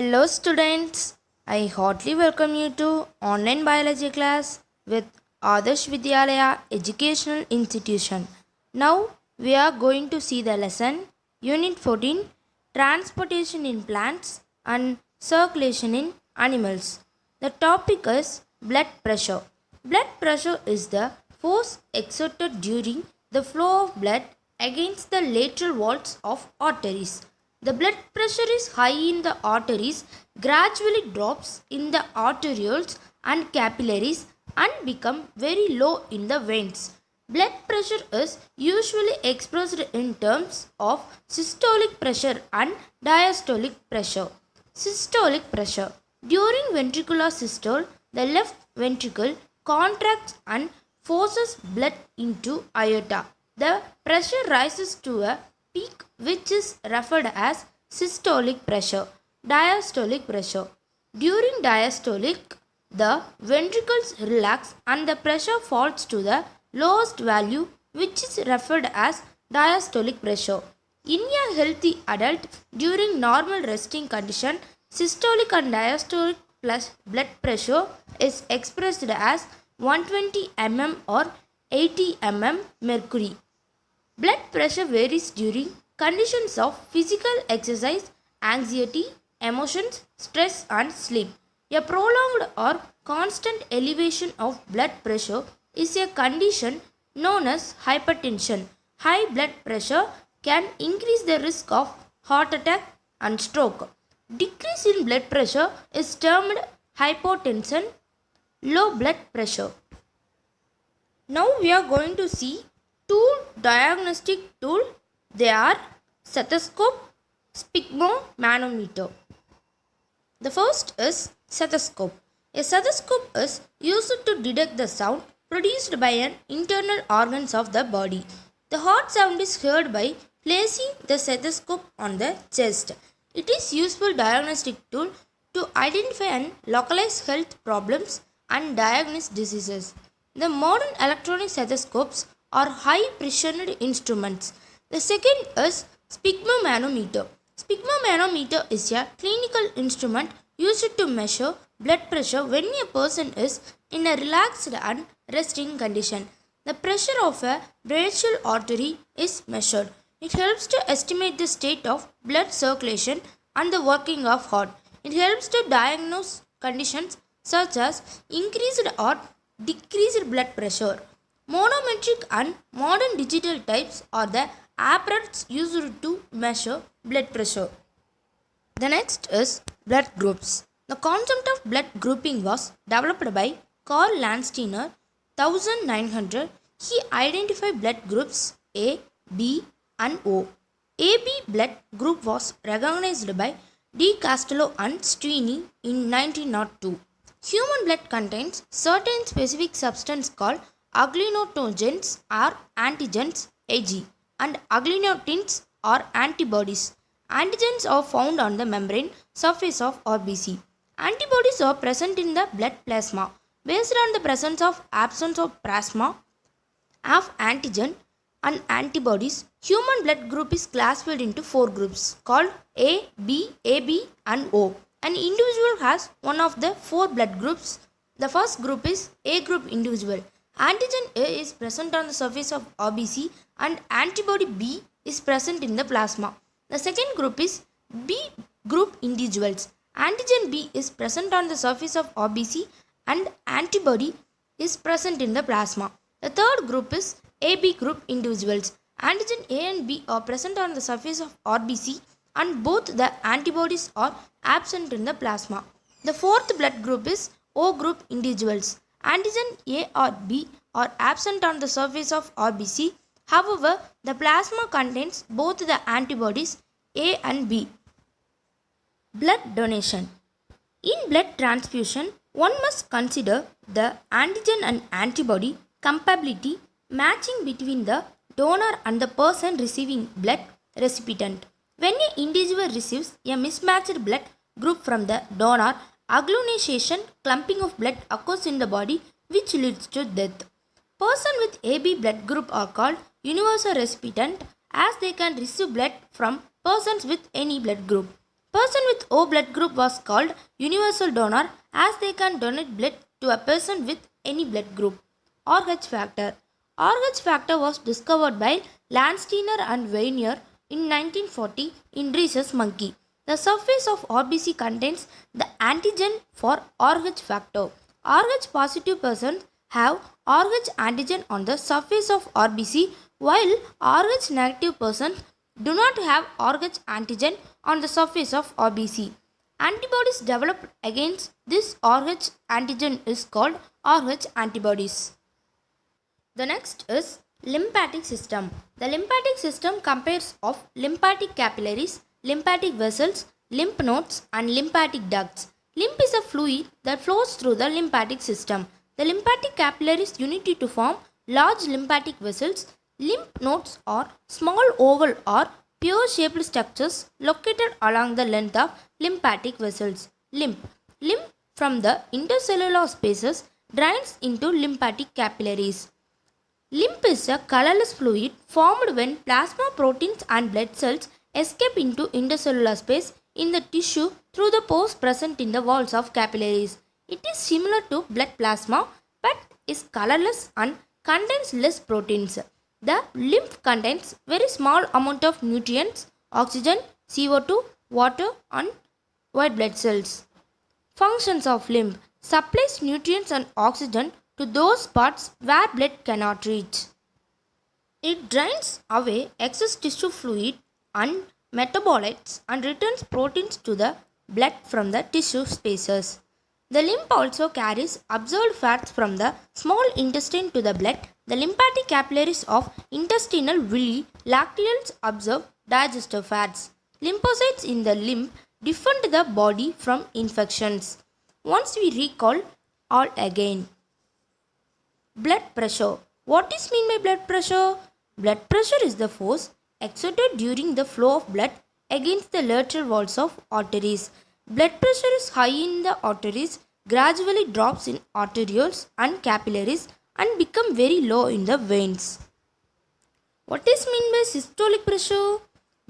Hello students, I heartily welcome you to online biology class with Adarsh Vidyalaya Educational Institution. Now we are going to see the lesson Unit 14 Transportation in Plants and Circulation in Animals. The topic is blood pressure. Blood pressure is the force exerted during the flow of blood against the lateral walls of arteries. The blood pressure is high in the arteries, gradually drops in the arterioles and capillaries and become very low in the veins. Blood pressure is usually expressed in terms of systolic pressure and diastolic pressure. Systolic pressure. During ventricular systole, the left ventricle contracts and forces blood into aorta. The pressure rises to a peak which is referred as systolic pressure. Diastolic pressure. During diastolic, the ventricles relax and the pressure falls to the lowest value which is referred as diastolic pressure. In a healthy adult, during normal resting condition, systolic and diastolic plus blood pressure is expressed as 120 mm or 80 mm mercury. Blood pressure varies during conditions of physical exercise, anxiety, emotions, stress and sleep. A prolonged or constant elevation of blood pressure is a condition known as hypertension. High blood pressure can increase the risk of heart attack and stroke. Decrease in blood pressure is termed hypotension. Low blood pressure. Now we are going to see two diagnostic tools. They are stethoscope, sphygmomanometer. The first is stethoscope. A stethoscope is used to detect the sound produced by an internal organs of the body. The heart sound is heard by placing the stethoscope on the chest. It is useful diagnostic tool to identify and localize health problems and diagnose diseases. The modern electronic stethoscopes are high pressured instruments. The second is sphygmomanometer. Sphygmomanometer is a clinical instrument used to measure blood pressure when a person is in a relaxed and resting condition. The pressure of a brachial artery is measured. It helps to estimate the state of blood circulation and the working of heart. It helps to diagnose conditions such as increased or decreased blood pressure. Monometric and modern digital types are the apparatus used to measure blood pressure. The next is blood groups. The concept of blood grouping was developed by Karl Landsteiner 1900. He identified blood groups A, B and O. AB blood group was recognized by De Castello and Sweeney in 1902. Human blood contains certain specific substance called agglutinogens or antigens Ag and agglutins or antibodies. Antigens are found on the membrane surface of RBC. Antibodies are present in the blood plasma. Based on the presence or absence of plasma of antigen and antibodies, human blood group is classified into four groups called A, B, AB and O. An individual has one of the four blood groups. The first group is A group individual. Antigen A is present on the surface of RBC and antibody B is present in the plasma. The second group is B group individuals. Antigen B is present on the surface of RBC and antibody is present in the plasma. The third group is AB group individuals. Antigen A and B are present on the surface of RBC and both the antibodies are absent in the plasma. The fourth blood group is O group individuals. Antigen A or B are absent on the surface of RBC. However, the plasma contains both the antibodies A and B. Blood donation. In blood transfusion, one must consider the antigen and antibody compatibility matching between the donor and the person receiving blood recipient. When an individual receives a mismatched blood group from the donor, agglutination, clumping of blood occurs in the body which leads to death. Persons with AB blood group are called universal recipient as they can receive blood from persons with any blood group. Person with O blood group was called universal donor as they can donate blood to a person with any blood group. RH factor. RH factor was discovered by Landsteiner and Weiner in 1940 in rhesus monkey. The surface of RBC contains the antigen for RH factor. RH positive persons have RH antigen on the surface of RBC while RH negative persons do not have RH antigen on the surface of RBC. Antibodies developed against this RH antigen is called RH antibodies. The next is lymphatic system. The lymphatic system comprises of lymphatic capillaries, lymphatic vessels, lymph nodes and lymphatic ducts. Lymph is a fluid that flows through the lymphatic system. The lymphatic capillaries unity to form large lymphatic vessels. Lymph nodes are small oval or pear-shaped structures located along the length of lymphatic vessels. Lymph. Lymph from the intercellular spaces drains into lymphatic capillaries. Lymph is a colorless fluid formed when plasma proteins and blood cells escape into intercellular space in the tissue through the pores present in the walls of capillaries. It is similar to blood plasma but is colorless and contains less proteins. The lymph contains very small amount of nutrients, oxygen, CO2, water and white blood cells. Functions of lymph. Supplies nutrients and oxygen to those parts where blood cannot reach. It drains away excess tissue fluid and metabolites and returns proteins to the blood from the tissue spaces. The lymph also carries absorbed fats from the small intestine to the blood. The lymphatic capillaries of intestinal villi lacteals absorb digestive fats. Lymphocytes in the lymph defend the body from infections. Once we recall all again. Blood pressure. What is mean by blood pressure? Blood pressure is the force exerted during the flow of blood against the lateral walls of arteries. Blood pressure is high in the arteries, gradually drops in arterioles and capillaries and become very low in the veins. What is mean by systolic pressure?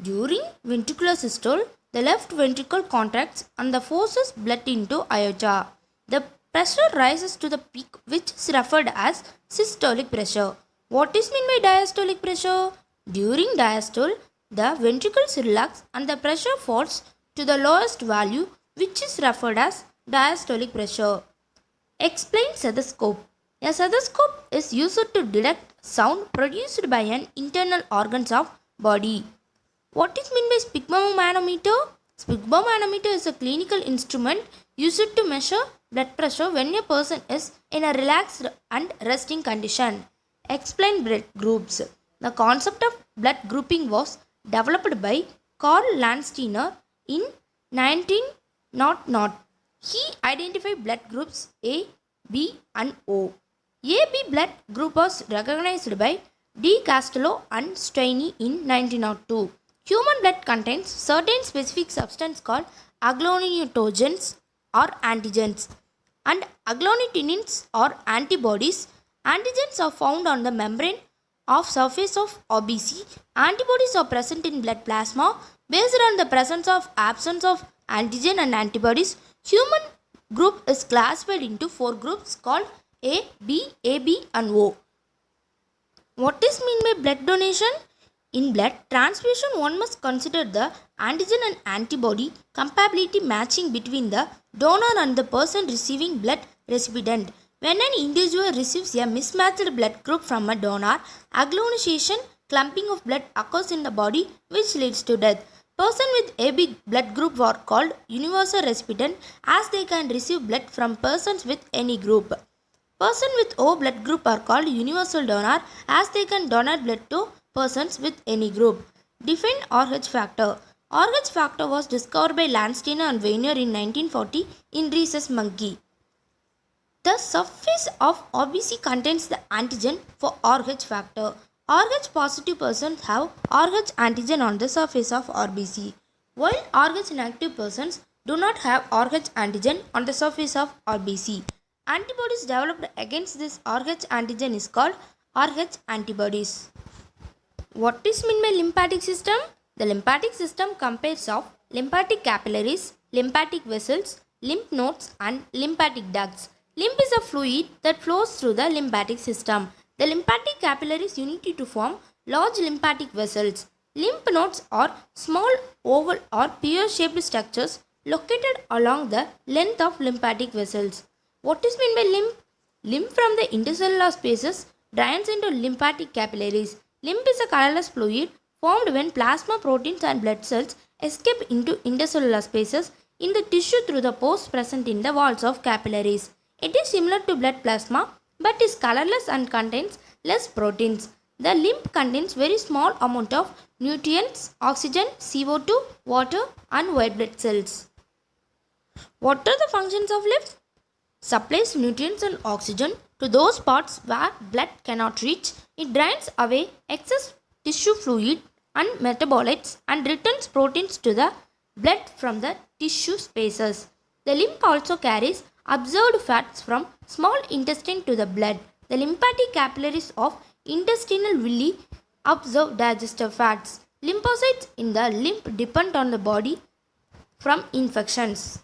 During ventricular systole, the left ventricle contracts and the forces blood into aorta. The pressure rises to the peak which is referred as systolic pressure. What is mean by diastolic pressure? During diastole, the ventricles relax and the pressure falls to the lowest value which is referred as diastolic pressure. Explain stethoscope. A stethoscope is used to detect sound produced by an internal organs of body. What is mean by sphygmomanometer? Sphygmomanometer is a clinical instrument used to measure blood pressure when a person is in a relaxed and resting condition. Explain blood groups. The concept of blood grouping was developed by Karl Landsteiner in 1900. He identified blood groups A, B and O. AB blood group was recognized by De Castello and Steiny in 1902. Human blood contains certain specific substances called agglutinogens or antigens and agglutinin or antibodies. Antigens are found on the membrane of surface of RBC. Antibodies are present in blood plasma. Based on the presence of absence of antigen and antibodies, human group is classified into 4 groups called A, B, AB and O. What is mean by blood donation? In blood transfusion, one must consider the antigen and antibody compatibility matching between the donor and the person receiving blood recipient. When an individual receives a mismatched blood group from a donor, agglutination, clumping of blood occurs in the body which leads to death. Persons with AB blood group are called universal recipient as they can receive blood from persons with any group. Persons with O blood group are called universal donor as they can donate blood to persons with any group. Define RH factor. RH factor was discovered by Landsteiner and Weiner in 1940 in rhesus monkey. The surface of RBC contains the antigen for RH factor. RH positive persons have RH antigen on the surface of RBC, while RH negative persons do not have RH antigen on the surface of RBC. Antibodies developed against this RH antigen is called RH antibodies. What is meant by lymphatic system? The lymphatic system comprises of lymphatic capillaries, lymphatic vessels, lymph nodes, and lymphatic ducts. Lymph is a fluid that flows through the lymphatic system. The lymphatic capillaries unite to form large lymphatic vessels. Lymph nodes are small oval or pear-shaped structures located along the length of lymphatic vessels. What is meant by lymph? Lymph from the intercellular spaces drains into lymphatic capillaries. Lymph is a colorless fluid formed when plasma proteins and blood cells escape into intercellular spaces in the tissue through the pores present in the walls of capillaries. It is similar to blood plasma but is colorless and contains less proteins. The lymph contains very small amount of nutrients, oxygen, CO2, water and white blood cells. What are the functions of lymph? Supplies nutrients and oxygen to those parts where blood cannot reach. It drains away excess tissue fluid and metabolites and returns proteins to the blood from the tissue spaces. The lymph also carries absorbed fats from small intestine to the blood. The lymphatic capillaries of intestinal villi absorb digestive fats. Lymphocytes in the lymph depend on the body from infections.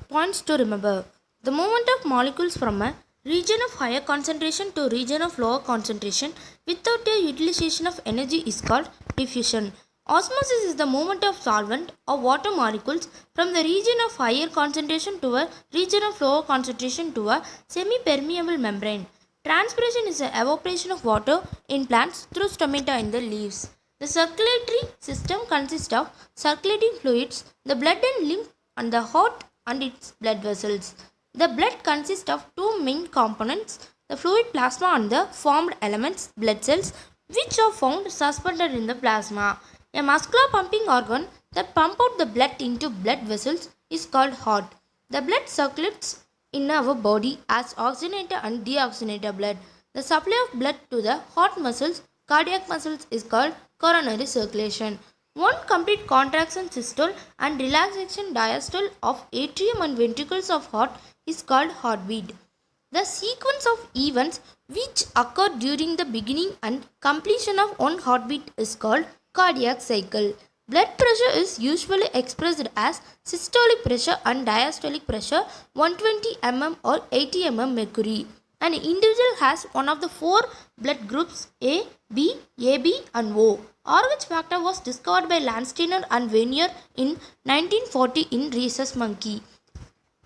Points to remember. The movement of molecules from a region of higher concentration to region of lower concentration without a utilization of energy is called diffusion. Osmosis is the movement of solvent or water molecules from the region of higher concentration to a region of lower concentration to a semi-permeable membrane. Transpiration is the evaporation of water in plants through stomata in the leaves. The circulatory system consists of circulating fluids, the blood and lymph, and the heart and its blood vessels. The blood consists of two main components, the fluid plasma and the formed elements, blood cells, which are found suspended in the plasma. A muscular pumping organ that pumps out the blood into blood vessels is called heart. The blood circulates in our body as oxygenated and deoxygenated blood. The supply of blood to the heart muscles, cardiac muscles is called coronary circulation. One complete contraction systole and relaxation diastole of atrium and ventricles of heart is called heartbeat. The sequence of events which occur during the beginning and completion of one heartbeat is called cardiac cycle. Blood pressure is usually expressed as systolic pressure and diastolic pressure 120 mm or 80 mm mercury. An individual has one of the four blood groups A, B, AB and O. RH factor was discovered by Landsteiner and Vanier in 1940 in rhesus monkey.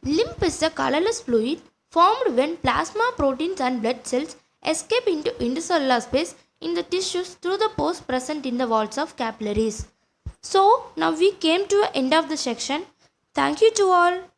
Lymph is a colorless fluid formed when plasma proteins and blood cells escape into intercellular space in the tissues through the pores present in the walls of capillaries. So, now we came to the end of the section. Thank you to all.